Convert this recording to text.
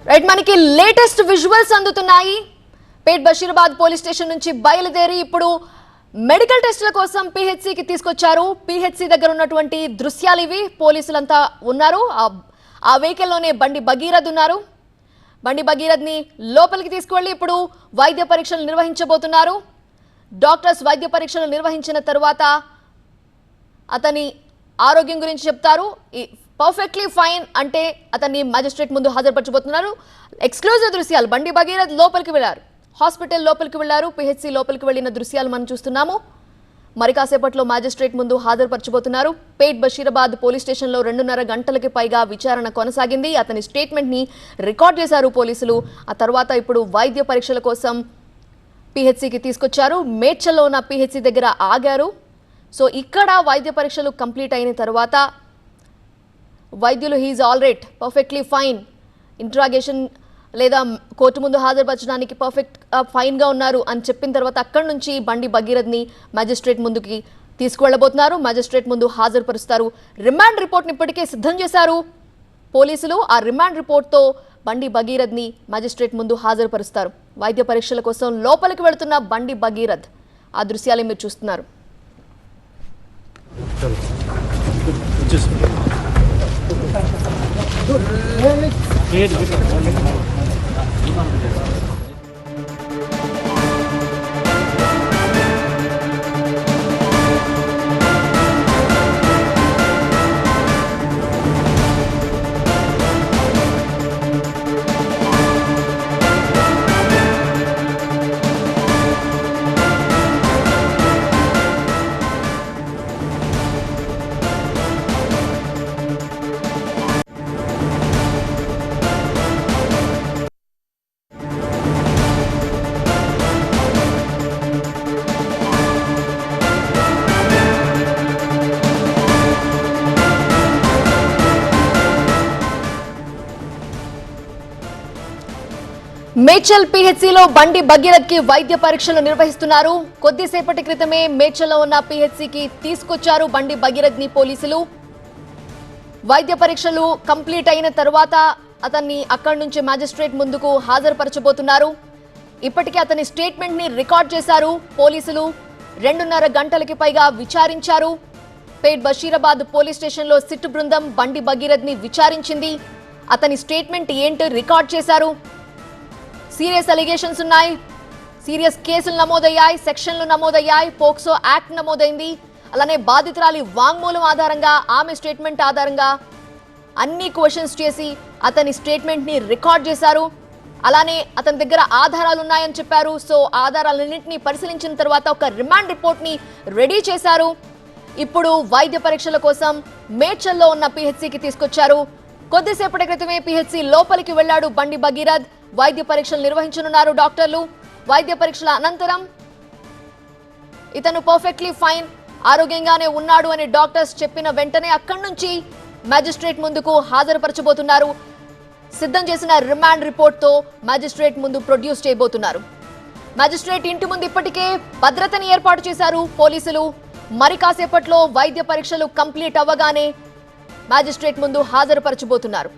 Right మనకి latest visuals అందుతున్నాయి. పేట్ Basheerabad police station నుంచి బయలుదేరి ఇప్పుడు మెడికల్ టెస్టుల కోసం పిహెచ్సికి తీసుకొచ్చారు. పిహెచ్సి దగ్గర ఉన్నటువంటి దృశ్యాలు ఇవి. పోలీసులంతా ఉన్నారు. ఆ వెహికల్ లోనే బండి భగీరథ్ ఉన్నారు. బండి భగీరథ్ ని లోపలికి తీసుకువెళ్ళి ఇప్పుడు వైద్య పరీక్షలు నిర్వహించబోతున్నారు. డాక్టర్స్ వైద్య పరీక్షలు నిర్వహించిన తర్వాత అతని ఆరోగ్యం గురించి చెప్తారు. పర్ఫెక్ట్లీ ఫైన్ అంటే అతన్ని మ్యాజిస్ట్రేట్ ముందు హాజరుపరచబోతున్నారు. ఎక్స్క్లూజివ్ దృశ్యాలు. బండి భగీరథ్ లోపలికి వెళ్లారు, హాస్పిటల్ లోపలికి వెళ్లారు, పిహెచ్సి లోపలికి వెళ్లిన దృశ్యాలు మనం చూస్తున్నాము. మరి కాసేపట్లో మ్యాజిస్ట్రేట్ ముందు హాజరుపరచబోతున్నారు. పేట్ బషీరాబాద్ పోలీస్ స్టేషన్లో 2.5 గంటలకి పైగా విచారణ కొనసాగింది. అతని స్టేట్మెంట్ ని రికార్డ్ చేశారు పోలీసులు. ఆ తర్వాత ఇప్పుడు వైద్య పరీక్షల కోసం పిహెచ్సికి తీసుకొచ్చారు. మేడ్చల్లో ఉన్న పిహెచ్సి దగ్గర ఆగారు. సో ఇక్కడ వైద్య పరీక్షలు కంప్లీట్ అయిన తర్వాత వైద్యులు he's all right, perfectly fine, interrogation లేదా కోర్టు ముందు హాజరుపరచడానికి పర్ఫెక్ట్ ఫైన్గా ఉన్నారు అని చెప్పిన తర్వాత అక్కడి నుంచి బండి భగీరథ్ని మ్యాజిస్ట్రేట్ ముందుకి తీసుకువెళ్ళబోతున్నారు. మ్యాజిస్ట్రేట్ ముందు హాజరుపరుస్తారు. రిమాండ్ రిపోర్ట్ని ఇప్పటికే సిద్ధం చేశారు పోలీసులు. ఆ రిమాండ్ రిపోర్ట్తో బండి భగీరథ్ని మ్యాజిస్ట్రేట్ ముందు హాజరుపరుస్తారు. వైద్య పరీక్షల కోసం లోపలికి వెళుతున్న బండి భగీరథ్ ఆ దృశ్యాలే మీరు చూస్తున్నారు. మేడ్చల్ పిహెచ్సిలో బండి భగీరథ్ కి వైద్య పరీక్షలు నిర్వహిస్తున్నారు. కొద్దిసేపటి క్రితమే మేడ్చల్లో ఉన్న పిహెచ్సికి తీసుకొచ్చారు బండి భగీరథ్ ని పోలీసులు. వైద్య పరీక్షలు కంప్లీట్ అయిన తర్వాత అతన్ని అక్కడి నుంచి మ్యాజిస్ట్రేట్ ముందుకు హాజరుపరచబోతున్నారు. ఇప్పటికే అతని స్టేట్మెంట్ ని రికార్డ్ చేశారు పోలీసులు. 2.5 గంటలకి పైగా విచారించారు. పేట్ బషీరాబాద్ పోలీస్ స్టేషన్లో సిట్ బృందం బండి భగీరథ్ ని విచారించింది. అతని స్టేట్మెంట్ ఏంటో రికార్డ్ చేశారు. సీరియస్ అలిగేషన్స్ ఉన్నాయి, సీరియస్ కేసులు నమోదయ్యాయి, సెక్షన్లు నమోదయ్యాయి, పోక్సో యాక్ట్ నమోదైంది. అలానే బాధితురాలి వాంగ్మూలం ఆధారంగా, ఆమె స్టేట్మెంట్ ఆధారంగా అన్ని క్వశ్చన్స్ చేసి అతని స్టేట్మెంట్ ని రికార్డ్ చేశారు. అలానే అతని దగ్గర ఆధారాలు ఉన్నాయని చెప్పారు. సో ఆధారాలన్నింటినీ పరిశీలించిన తర్వాత ఒక రిమాండ్ రిపోర్ట్ ని రెడీ చేశారు. ఇప్పుడు వైద్య పరీక్షల కోసం మేడ్చల్లో ఉన్న పిహెచ్సికి తీసుకొచ్చారు. కొద్దిసేపటి క్రితమే పిహెచ్సి లోపలికి వెళ్లాడు బండి భగీరథ్. వైద్య పరీక్షలు నిర్వహించనున్నారు డాక్టర్లు. వైద్య పరీక్షల అనంతరం ఇతను పర్ఫెక్ట్లీ ఫైన్, ఆరోగ్యంగానే ఉన్నాడు అని డాక్టర్స్ చెప్పిన వెంటనే అక్కడి నుంచి మ్యాజిస్ట్రేట్ ముందుకు హాజరుపరచబోతున్నారు. సిద్ధం చేసిన రిమాండ్ రిపోర్ట్తో మ్యాజిస్ట్రేట్ ముందు ప్రొడ్యూస్ చేయబోతున్నారు. మ్యాజిస్ట్రేట్ ఇంటి ముందు ఇప్పటికే భద్రతని ఏర్పాటు చేశారు పోలీసులు. మరి కాసేపట్లో వైద్య పరీక్షలు కంప్లీట్ అవ్వగానే మ్యాజిస్ట్రేట్ ముందు హాజరుపరచబోతున్నారు.